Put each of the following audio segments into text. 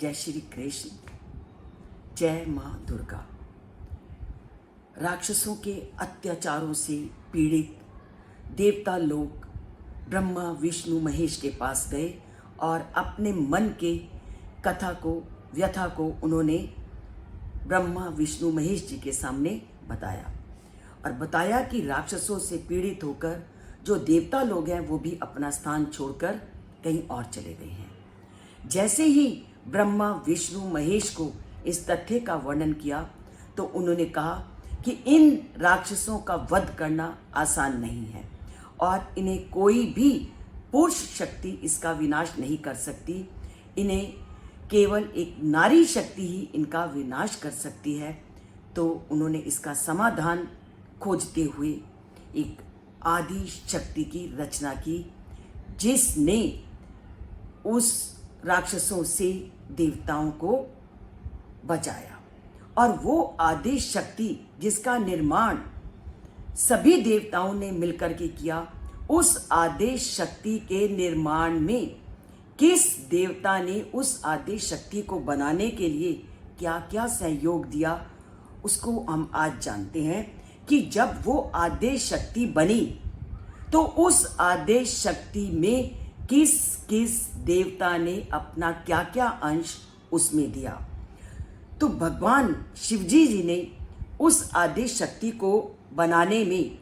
जय श्री कृष्ण, जय माँ दुर्गा। राक्षसों के अत्याचारों से पीड़ित देवता लोग ब्रह्मा विष्णु महेश के पास गए और अपने मन के व्यथा को उन्होंने ब्रह्मा विष्णु महेश जी के सामने बताया और बताया कि राक्षसों से पीड़ित होकर जो देवता लोग हैं वो भी अपना स्थान छोड़कर कहीं और चले गए हैं। जैसे ही ब्रह्मा विष्णु महेश को इस तथ्य का वर्णन किया तो उन्होंने कहा कि इन राक्षसों का वध करना आसान नहीं है और इन्हें कोई भी पुरुष शक्ति इसका विनाश नहीं कर सकती। इन्हें केवल एक नारी शक्ति ही इनका विनाश कर सकती है। तो उन्होंने इसका समाधान खोजते हुए एक आदि शक्ति की रचना की जिसने उस राक्षसों से देवताओं को बचाया। और वो आदेश शक्ति जिसका निर्माण सभी देवताओं ने मिलकर के किया, उस आदेश शक्ति के निर्माण में किस देवता ने उस आदेश शक्ति को बनाने के लिए क्या क्या सहयोग दिया, उसको हम आज जानते हैं कि जब वो आदेश शक्ति बनी तो उस आदेश शक्ति में किस किस देवता ने अपना क्या क्या अंश उसमें दिया। तो भगवान शिवजी जी ने उस आदेश शक्ति को बनाने में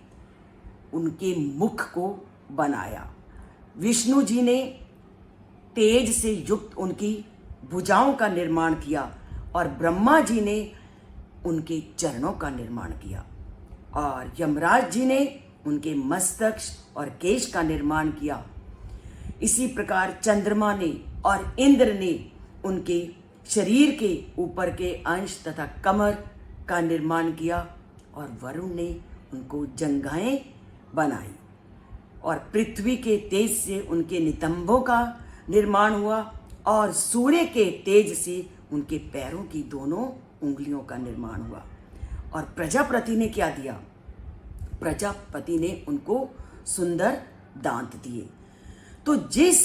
उनके मुख को बनाया, विष्णु जी ने तेज से युक्त उनकी भुजाओं का निर्माण किया और ब्रह्मा जी ने उनके चरणों का निर्माण किया और यमराज जी ने उनके मस्तक और केश का निर्माण किया। इसी प्रकार चंद्रमा ने और इंद्र ने उनके शरीर के ऊपर के अंश तथा कमर का निर्माण किया और वरुण ने उनको जंघाएं बनाई और पृथ्वी के तेज से उनके नितंबों का निर्माण हुआ और सूर्य के तेज से उनके पैरों की दोनों उंगलियों का निर्माण हुआ। और प्रजापति ने क्या दिया? प्रजापति ने उनको सुंदर दांत दिए। तो जिस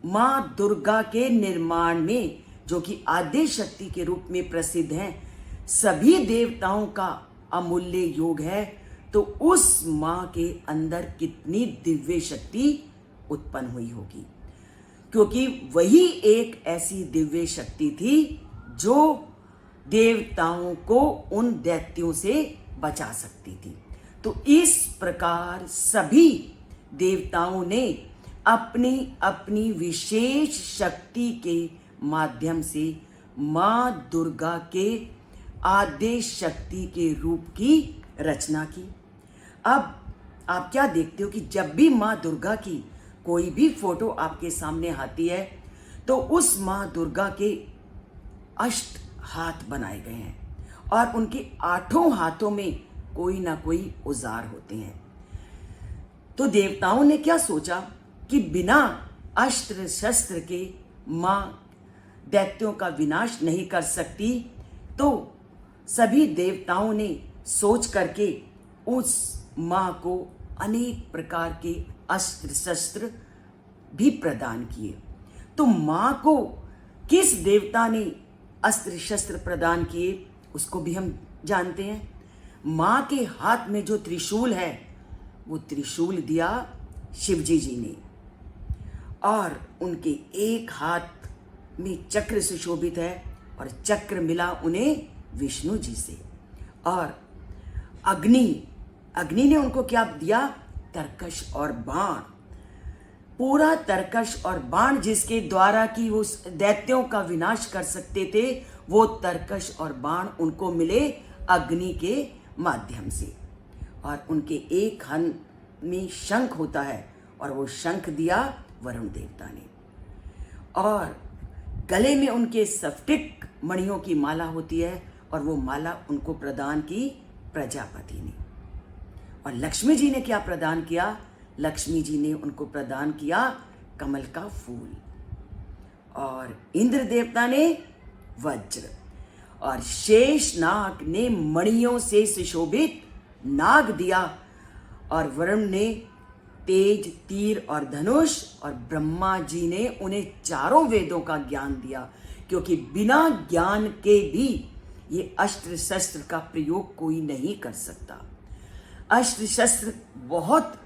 माँ दुर्गा के निर्माण में, जो कि आद्य शक्ति के रूप में प्रसिद्ध हैं, सभी देवताओं का अमूल्य योग है, तो उस माँ के अंदर कितनी दिव्य शक्ति उत्पन्न हुई होगी, क्योंकि वही एक ऐसी दिव्य शक्ति थी जो देवताओं को उन दैत्यों से बचा सकती थी। तो इस प्रकार सभी देवताओं ने अपनी अपनी विशेष शक्ति के माध्यम से माँ दुर्गा के आदेश शक्ति के रूप की रचना की। अब आप क्या देखते हो कि जब भी माँ दुर्गा की कोई भी फोटो आपके सामने आती है तो उस माँ दुर्गा के अष्ट हाथ बनाए गए हैं और उनके 8 हाथों में कोई ना कोई औजार होते हैं। तो देवताओं ने क्या सोचा कि बिना अस्त्र शस्त्र के माँ दैत्यों का विनाश नहीं कर सकती, तो सभी देवताओं ने सोच करके उस माँ को अनेक प्रकार के अस्त्र शस्त्र भी प्रदान किए। तो माँ को किस देवता ने अस्त्र शस्त्र प्रदान किए उसको भी हम जानते हैं। माँ के हाथ में जो त्रिशूल है वो त्रिशूल दिया शिवजी जी ने और उनके एक हाथ में चक्र सुशोभित है और चक्र मिला उन्हें विष्णु जी से। और अग्नि ने उनको क्या दिया? तरकश और बाण। पूरा तरकश और बाण जिसके द्वारा कि वो दैत्यों का विनाश कर सकते थे, वो तरकश और बाण उनको मिले अग्नि के माध्यम से। और उनके एक हन में शंख होता है और वो शंख दिया वरुण देवता ने। और गले में उनके स्फटिक मणियों की माला होती है और वो माला उनको प्रदान की प्रजापति ने। और लक्ष्मी जी ने क्या प्रदान किया? लक्ष्मी जी ने उनको प्रदान किया कमल का फूल। और इंद्र देवता ने वज्र और शेष नाग ने मणियों से सुशोभित नाग दिया और वरुण ने तेज तीर और धनुष और ब्रह्मा जी ने उन्हें चारों वेदों का ज्ञान दिया क्योंकि बिना ज्ञान के भी ये अस्त्र शस्त्र का प्रयोग कोई नहीं कर सकता। अस्त्र शस्त्र बहुत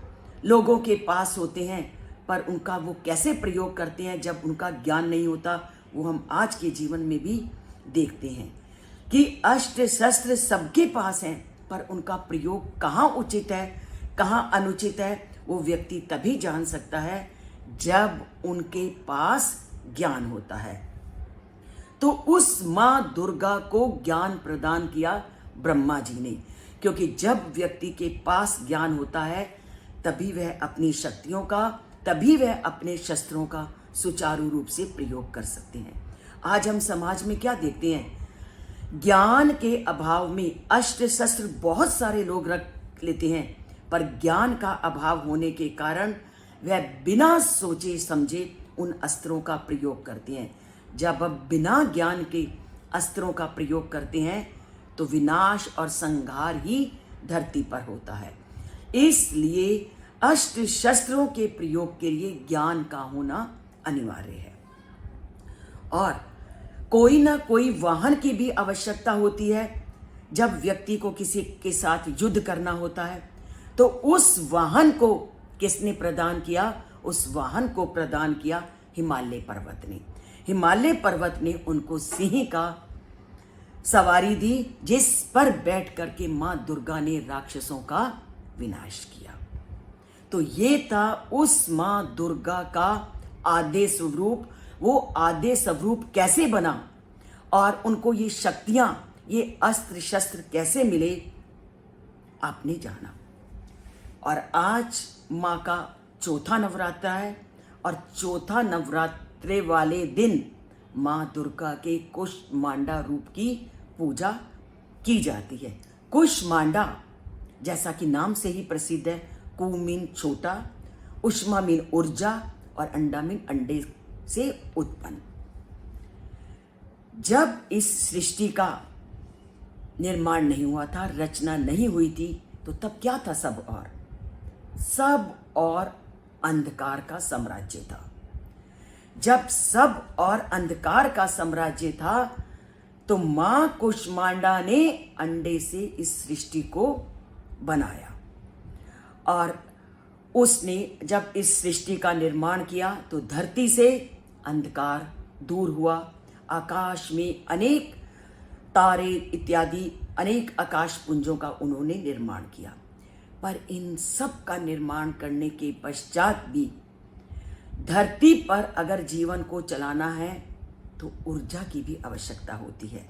लोगों के पास होते हैं, पर उनका वो कैसे प्रयोग करते हैं जब उनका ज्ञान नहीं होता, वो हम आज के जीवन में भी देखते हैं कि अस्त्र शस्त्र सबके पास हैं, पर उनका प्रयोग कहाँ उचित है कहाँ अनुचित है वो व्यक्ति तभी जान सकता है जब उनके पास ज्ञान होता है। तो उस माँ दुर्गा को ज्ञान प्रदान किया ब्रह्मा जी ने, क्योंकि जब व्यक्ति के पास ज्ञान होता है तभी वह अपनी शक्तियों का, तभी वह अपने शस्त्रों का सुचारू रूप से प्रयोग कर सकते हैं। आज हम समाज में क्या देखते हैं, ज्ञान के अभाव में अस्त्र शस्त्र बहुत सारे लोग रख लेते हैं, पर ज्ञान का अभाव होने के कारण वह बिना सोचे समझे उन अस्त्रों का प्रयोग करते हैं। जब अब बिना ज्ञान के अस्त्रों का प्रयोग करते हैं तो विनाश और संहार ही धरती पर होता है। इसलिए अस्त्र शस्त्रों के प्रयोग के लिए ज्ञान का होना अनिवार्य है। और कोई ना कोई वाहन की भी आवश्यकता होती है। जब व्यक्ति को किसी के साथ युद्ध करना होता है तो उस वाहन को किसने प्रदान किया? उस वाहन को प्रदान किया हिमालय पर्वत ने। हिमालय पर्वत ने उनको सिंह का सवारी दी, जिस पर बैठ करके मां दुर्गा ने राक्षसों का विनाश किया। तो ये था उस मां दुर्गा का आद्य स्वरूप। वो आद्य स्वरूप कैसे बना और उनको ये शक्तियां, ये अस्त्र शस्त्र कैसे मिले, आपने जाना। और आज मां का चौथा नवरात्र है और चौथा नवरात्रे वाले दिन मां दुर्गा के कुष्मांडा रूप की पूजा की जाती है। कुष्मांडा जैसा कि नाम से ही प्रसिद्ध है, कु मीन छोटा, उष्मा मीन ऊर्जा और अंडा मीन अंडे से उत्पन्न। जब इस सृष्टि का निर्माण नहीं हुआ था, रचना नहीं हुई थी, तो तब क्या था? सब और अंधकार का साम्राज्य था। जब सब और अंधकार का साम्राज्य था तो मां कुष्मांडा ने अंडे से इस सृष्टि को बनाया। और उसने जब इस सृष्टि का निर्माण किया तो धरती से अंधकार दूर हुआ। आकाश में अनेक तारे इत्यादि अनेक आकाश पुंजों का उन्होंने निर्माण किया। पर इन सब का निर्माण करने के पश्चात भी धरती पर अगर जीवन को चलाना है तो ऊर्जा की भी आवश्यकता होती है।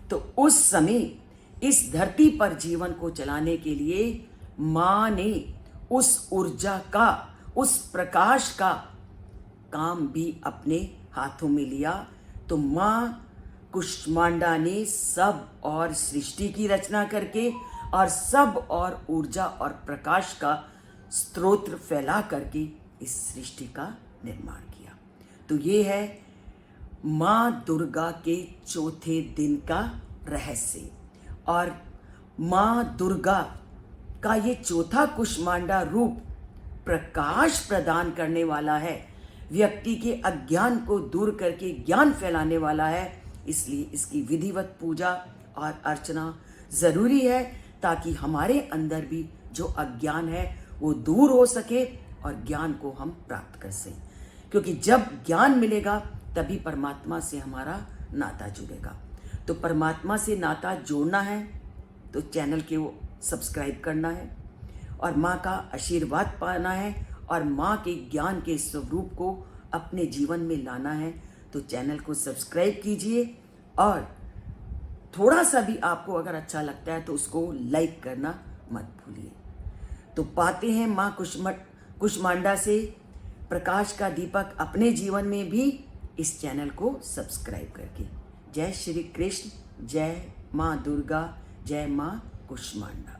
तो उस समय इस धरती पर जीवन को चलाने के लिए मां ने उस ऊर्जा का, उस प्रकाश का काम भी अपने हाथों में लिया। तो मां कुष्मांडा ने सब और सृष्टि की रचना करके और सब और ऊर्जा और प्रकाश का स्रोत फैला करके इस सृष्टि का निर्माण किया। तो ये है मां दुर्गा के चौथे दिन का रहस्य। और मां दुर्गा का ये चौथा कुष्मांडा रूप प्रकाश प्रदान करने वाला है, व्यक्ति के अज्ञान को दूर करके ज्ञान फैलाने वाला है। इसलिए इसकी विधिवत पूजा और अर्चना जरूरी है, ताकि हमारे अंदर भी जो अज्ञान है वो दूर हो सके और ज्ञान को हम प्राप्त कर सकें। क्योंकि जब ज्ञान मिलेगा तभी परमात्मा से हमारा नाता जुड़ेगा। तो परमात्मा से नाता जोड़ना है तो चैनल को सब्सक्राइब करना है और माँ का आशीर्वाद पाना है और माँ के ज्ञान के स्वरूप को अपने जीवन में लाना है। तो चैनल को सब्सक्राइब कीजिए और थोड़ा सा भी आपको अगर अच्छा लगता है तो उसको लाइक करना मत भूलिए। तो पाते हैं माँ कुष्मांडा से प्रकाश का दीपक अपने जीवन में भी इस चैनल को सब्सक्राइब करके। जय श्री कृष्ण, जय माँ दुर्गा, जय माँ कुष्मांडा।